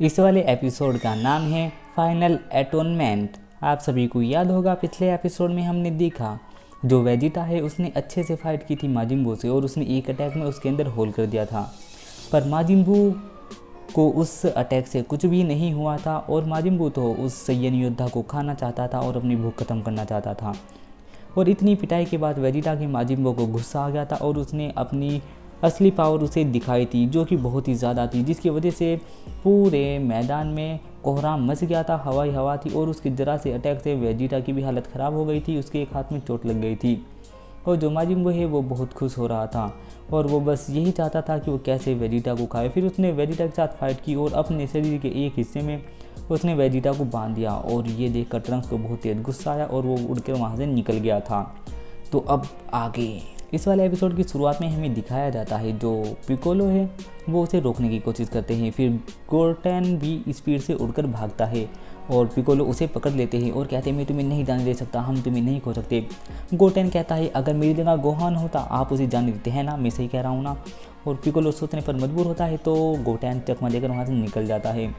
इस वाले एपिसोड का नाम है फाइनल एटोनमेंट। आप सभी को याद होगा पिछले एपिसोड में हमने देखा जो वेजिटा है उसने अच्छे से फाइट की थी माजिन बू से और उसने एक अटैक में उसके अंदर होल कर दिया था। पर माजिन बू को उस अटैक से कुछ भी नहीं हुआ था और माजिन बू तो उस सैयन योद्धा को खाना चाहता था और अपनी भूख खत्म करना चाहता था। और इतनी पिटाई के बाद वेजिटा के माजिन बू को गुस्सा आ गया था और उसने अपनी असली पावर उसे दिखाई थी जो कि बहुत ही ज़्यादा थी, जिसकी वजह से पूरे मैदान में कोहराम मच गया था, हवाई हवा थी और उसके ज़रा से अटैक से वेजिटा की भी हालत ख़राब हो गई थी, उसके एक हाथ में चोट लग गई थी। और जो माजिन बू है वो बहुत खुश हो रहा था और वो बस यही चाहता था कि वो कैसे वेजिटा को खाए। फिर उसने वेजिटा के साथ फाइट की और अपने शरीर के एक हिस्से में उसने वेजिटा को बांध दिया और ये देखकर ट्रंक्स को बहुत तेज गुस्सा आया और वो उड़कर वहाँ से निकल गया था। तो अब आगे इस वाले एपिसोड की शुरुआत में हमें दिखाया जाता है जो पिकोलो है वो उसे रोकने की कोशिश करते हैं। फिर गोटेन भी स्पीड से उड़कर भागता है और पिकोलो उसे पकड़ लेते हैं और कहते हैं मैं तुम्हें नहीं जाने दे सकता, हम तुम्हें नहीं खो सकते। गोटेन कहता है अगर मेरी जगह गोहान होता आप उसे जाने देते हैं ना, मैं सही कह रहा हूँ ना। और पिकोलो सोचने पर मजबूर होता है तो गोटेन चकमा देकर वहाँ से निकल जाता है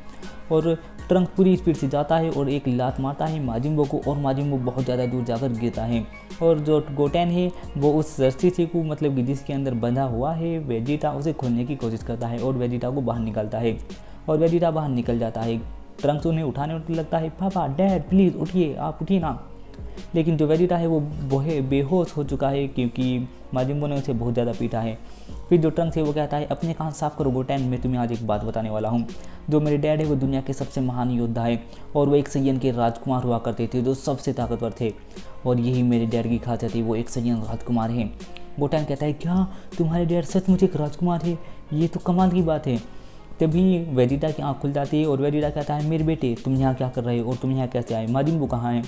और ट्रंक पूरी स्पीड से जाता है और एक लात मारता है माजिन बू को और माजिन बू बहुत ज़्यादा दूर जाकर गिरता है। और जो गोटेन है वो उस रस्सी से को मतलब कि जिसके अंदर बंधा हुआ है वेजिटा उसे खोलने की कोशिश करता है और वेजिटा को बाहर निकालता है और वेजिटा बाहर निकल जाता है। ट्रंक्स उन्हें उठाने लगता है, पापा डैड प्लीज़ उठिए, आप उठिए ना। लेकिन जो वेजिटा है वो बेहोश हो चुका है क्योंकि माजिन बू ने उसे बहुत ज़्यादा पीटा है। फिर जो ट्रंक्स है वो कहता है अपने कान साफ करो गोटेन, मैं तुम्हें आज एक बात बताने वाला हूँ। जो मेरे डैड है वो दुनिया के सबसे महान योद्धा है और वो एक सैयन के राजकुमार हुआ करते थे जो सबसे ताकतवर थे और यही मेरे डैड की खासियत है, वो एक सैयन राजकुमार है। गोटेन कहता है क्या तुम्हारे डैड सचमुच एक राजकुमार है, ये तो कमाल की बात है। तभी वेजिटा की आँख खुल जाती है और वेजिटा कहता है मेरे बेटे तुम यहाँ क्या कर रहे हो और तुम यहाँ कैसे आए, माजिन बू कहाँ है।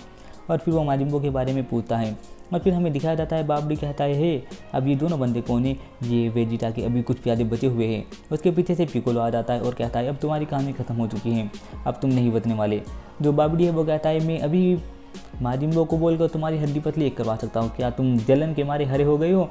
और फिर वो माजिन बू के बारे में पूछता है और फिर हमें दिखाया जाता है बाबडी कहता है हे अब ये दोनों बंदे कौन है, ये वेजिटा के अभी कुछ प्यादे बचे हुए हैं। उसके पीछे से पिकोलो आ जाता है और कहता है अब तुम्हारी कहानी खत्म हो चुकी है, अब तुम नहीं बचने वाले। जो बाबडी है वो कहता है मैं अभी माजिन बू को बोलकर तुम्हारी हड्डी पतली एक करवा सकता हूँ, क्या तुम जलन के मारे हरे हो गए हो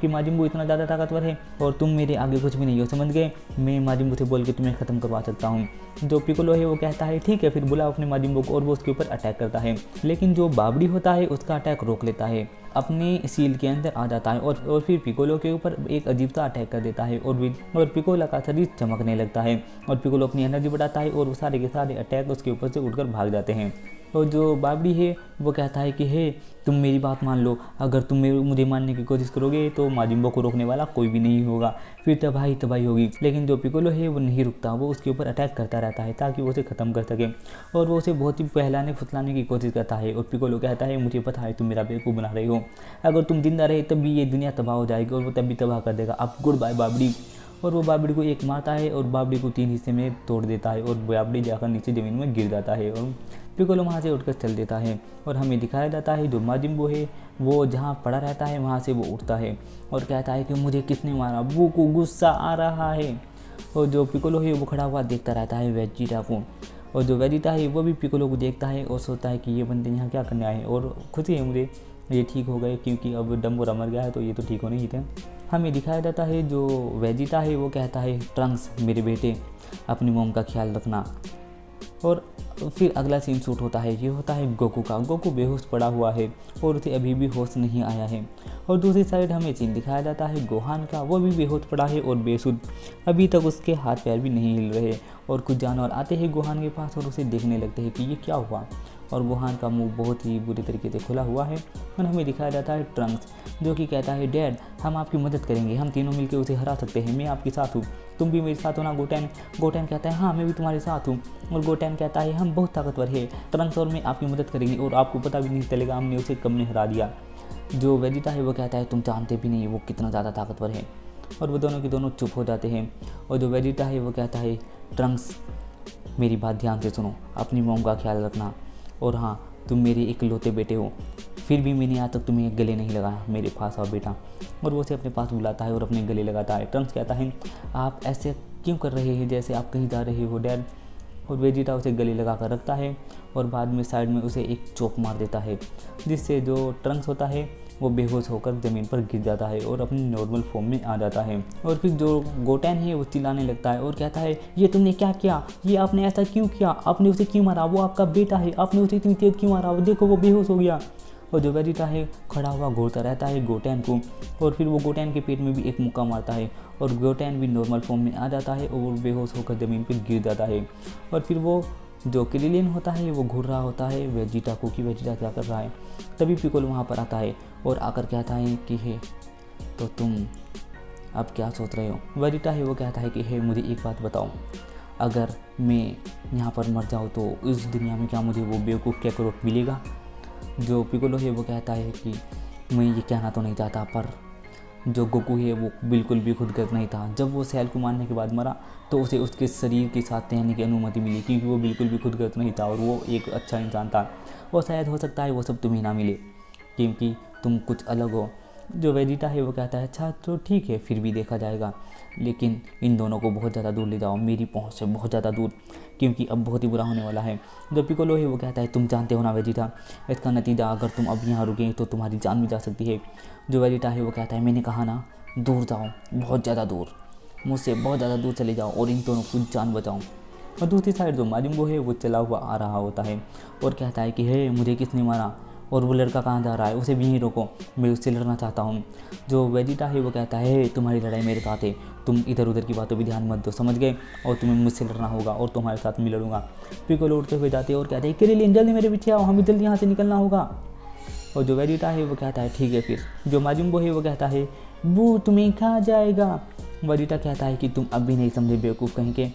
कि माजिन बू इतना ज़्यादा ताकतवर है और तुम मेरे आगे कुछ भी नहीं हो, समझ गए। मैं माजिन बू से बोल के तुम्हें ख़त्म करवा सकता हूँ। जो पिकोलो है वो कहता है ठीक है, फिर बुलाओ अपने माजिन बू को और वो उसके ऊपर अटैक करता है। लेकिन जो बाबडी होता है उसका अटैक रोक लेता है, अपने सील के अंदर आ जाता है और फिर पिकोलो के ऊपर एक अजीब सा अटैक कर देता है और पिकोलो का शरीर चमकने लगता है और पिकोलो अपनी एनर्जी बढ़ाता है और वो सारे के सारे अटैक उसके ऊपर से उड़कर भाग जाते हैं। और जो बाबडी है वो कहता है कि हे तुम मेरी बात मान लो, अगर तुम मुझे मारने की कोशिश करोगे तो माजिन बू को रोकने वाला कोई भी नहीं होगा, फिर तबाही होगी। लेकिन जो पिकोलो है वो नहीं रुकता, वो उसके ऊपर अटैक करता रहता है ताकि वो उसे ख़त्म कर सके और वो उसे बहुत ही पहलाने फुसलाने की कोशिश करता है। और पिकोलो कहता है मुझे पता है तुम मेरा बेवकूफ़ बना रहे हो, अगर तुम जिंदा रहे तब भी ये दुनिया तबाह हो जाएगी और वो तब भी तबाह कर देगा, अब गुड बाय बाबडी। और वो बाबडी को एक मारता है और बाबडी को 3 हिस्से में तोड़ देता है और बाबडी जाकर नीचे ज़मीन में गिर जाता है और पिकोलो वहाँ से उठकर चल देता है। और हमें दिखाया जाता है जो माजिन बू है वो जहाँ पड़ा रहता है वहाँ से वो उठता है और कहता है कि मुझे किसने मारा, बू को गुस्सा आ रहा है। और जो पिकोलो है वो खड़ा हुआ देखता रहता है वेजिटा को और जो वेजिटा है वो भी पिकोलो को देखता है और सोचता है कि ये बंदे यहाँ क्या करने आए और खुशी है मुझे ये ठीक हो गए क्योंकि अब डम्बोरा मर गया है तो ये तो ठीक होने ही थे। हमें दिखाया जाता है जो वेजिटा है वो कहता है ट्रंक्स मेरे बेटे अपनी मोम का ख्याल रखना। और फिर अगला सीन शूट होता है, ये होता है गोकू का। गोकू बेहोश पड़ा हुआ है और उसे अभी भी होश नहीं आया है। और दूसरी साइड हमें सीन दिखाया जाता है गोहान का, वो भी बेहोश पड़ा है और बेसुध, अभी तक उसके हाथ पैर भी नहीं हिल रहे। और कुछ जानवर आते हैं गोहान के पास और उसे देखने लगते हैं कि ये क्या हुआ और गोहान का मुंह बहुत ही बुरी तरीके से खुला हुआ है। और हमें दिखाया जाता है ट्रंक्स जो कि कहता है डैड हम आपकी मदद करेंगे, हम तीनों मिलकर उसे हरा सकते हैं, मैं आपके साथ हूँ, तुम भी मेरे साथ हो ना गोटेन। गोटेन कहता है हाँ मैं भी तुम्हारे साथ हूँ। और गोटेन कहता है हम बहुत ताकतवर है, ट्रंक्स और मैं आपकी मदद करेंगे और आपको पता भी नहीं चलेगा हमने उसे कब ने हरा दिया। जो वेजिटा है वो कहता है तुम जानते भी नहीं वो कितना ज़्यादा ताकतवर है। और वो दोनों के दोनों चुप हो जाते हैं और जो वेजिटा है वो कहता है ट्रंक्स मेरी बात ध्यान से सुनो, अपनी मोम का ख्याल रखना और हाँ तुम मेरे इकलौते बेटे हो, फिर भी मैंने आज तक तुम्हें गले नहीं लगाया, मेरे पास आओ बेटा। और वो उसे अपने पास बुलाता है और अपने गले लगाता है। ट्रंक्स कहता है आप ऐसे क्यों कर रहे हैं जैसे आप कहीं जा रहे हो डैड। और वेजिटा उसे गले लगा कर रखता है और बाद में साइड में उसे एक चोप मार देता है जिससे जो ट्रंक्स होता है वो बेहोश होकर ज़मीन पर गिर जाता है और अपनी नॉर्मल फॉर्म में आ जाता है। और फिर जो गोटेन है वो चिल्लाने लगता है और कहता है ये तुमने क्या किया, ये आपने ऐसा क्यों किया, आपने उसे क्यों मारा, वो आपका बेटा है, आपने उसे इतनी तेज क्यों मारा, वो देखो वो बेहोश हो गया। और जो वेजिटा है खड़ा हुआ घूरता रहता है गोटेन को, और फिर वो गोटेन के पेट में भी एक मुक्का मारता है और गोटेन भी नॉर्मल फॉर्म में आ जाता है और वो बेहोश होकर ज़मीन पर गिर जाता है। और फिर वो जो क्रिलिन होता है वो घूर रहा होता है वेजिटा को कि वेजिटा क्या कर रहा है। तभी पिकोलो वहाँ पर आता है और आकर कहता है कि हे तो तुम अब क्या सोच रहे हो। वेजिटा है वो कहता है कि हे मुझे एक बात बताओ, अगर मैं यहाँ पर मर जाऊँ तो इस दुनिया में क्या मुझे वो बेवकूफ़ कैकरोट मिलेगा। जो पिकोलो है वो कहता है कि मैं ये कहना तो नहीं चाहता, पर जो गोकू है वो बिल्कुल भी खुदगर्ज नहीं था। जब वो सेल को मारने के बाद मरा तो उसे उसके शरीर के साथ रहने की अनुमति मिली, क्योंकि वो बिल्कुल भी खुदगर्ज नहीं था और वो एक अच्छा इंसान था। और शायद हो सकता है वो सब तुम्हें ना मिले क्योंकि तुम कुछ अलग हो। जो वेजिटा है वो कहता है अच्छा तो ठीक है, फिर भी देखा जाएगा, लेकिन इन दोनों को बहुत ज़्यादा दूर ले जाओ, मेरी पहुंच से बहुत ज़्यादा दूर, क्योंकि अब बहुत ही बुरा होने वाला है। जो पिकोलो है वो कहता है तुम जानते हो ना वेजिटा, इसका नतीजा अगर तुम अब यहाँ रुके तो तुम्हारी जान भी जा सकती है। जो वेजिटा है वो कहता है मैंने कहा ना दूर जाओ, बहुत ज़्यादा दूर, मुझसे बहुत ज़्यादा दूर चले जाओ और इन दोनों की जान बचाओ। और दूसरी साइड जो माजिम्बो है वो चला हुआ आ रहा होता है और कहता है कि हे मुझे किसने मारा और वो लड़का कहाँ जा रहा है, उसे भी यहीं रोको, मैं उससे लड़ना चाहता हूँ। जो वेजिटा है वो कहता है तुम्हारी लड़ाई मेरे साथ है, तुम इधर उधर की बातों पर ध्यान मत दो, समझ गए, और तुम्हें मुझसे लड़ना होगा और तुम्हारे साथ मैं लड़ूंगा। पिकोलो उड़ते हुए जाते हैं और कहते हैं क्रिलिन जल्दी मेरे पीछे आओ, हमें जल्दी यहाँ से निकलना होगा। और जो वेजिटा है वो कहता है ठीक है फिर। जो माजिम्बो है वो कहता है वो तुम्हें खा जाएगा। वेजिटा कहता है कि तुम अब भी नहीं समझे बेवकूफ़ कहीं के।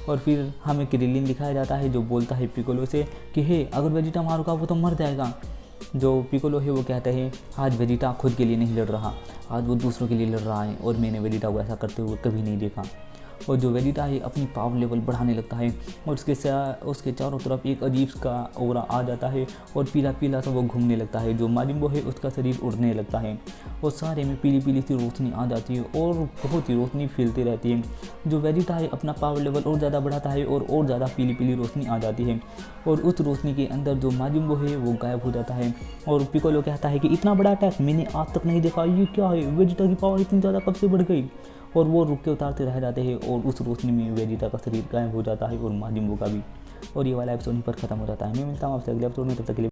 और फिर हमें क्रिलिन दिखाया जाता है जो बोलता है पिकोलो से कि हे अगर वेजिटा मारूंगा वो तो मर जाएगा। जो पिकोलो है वो कहते हैं आज वेजिटा खुद के लिए नहीं लड़ रहा, आज वो दूसरों के लिए लड़ रहा है और मैंने वेजिटा को ऐसा करते हुए कभी नहीं देखा। और जो वेजिटा है अपनी पावर लेवल बढ़ाने लगता है और उसके चारों तरफ एक अजीब का ओरा आ जाता है और पीला पीला सा वो घूमने लगता है। जो माजिम्बो है उसका शरीर उड़ने लगता है और सारे में पीली पीली सी रोशनी आ जाती है और बहुत ही रोशनी फैलती रहती है। जो वेजिटा है अपना पावर लेवल और ज़्यादा बढ़ाता है और ज़्यादा पीली पीली रोशनी आ जाती है और उस रोशनी के अंदर जो माजिम्बो है वो गायब हो जाता है। और पिकोलो कहता है कि इतना बड़ा अटैक मैंने आज तक नहीं देखा, ये क्या है, वेजिटा की पावर इतनी ज़्यादा कब से बढ़ गई। और वो रुक के उतारते रह जाते हैं और उस रोशनी में वेजिटा का शरीर गायब हो जाता है और माजिम्बो का भी। और ये वाला एपिसोड यहीं पर खत्म हो जाता है। मैं मिलता हूँ आपसे अगले एपिसोड में, तब तक के लिए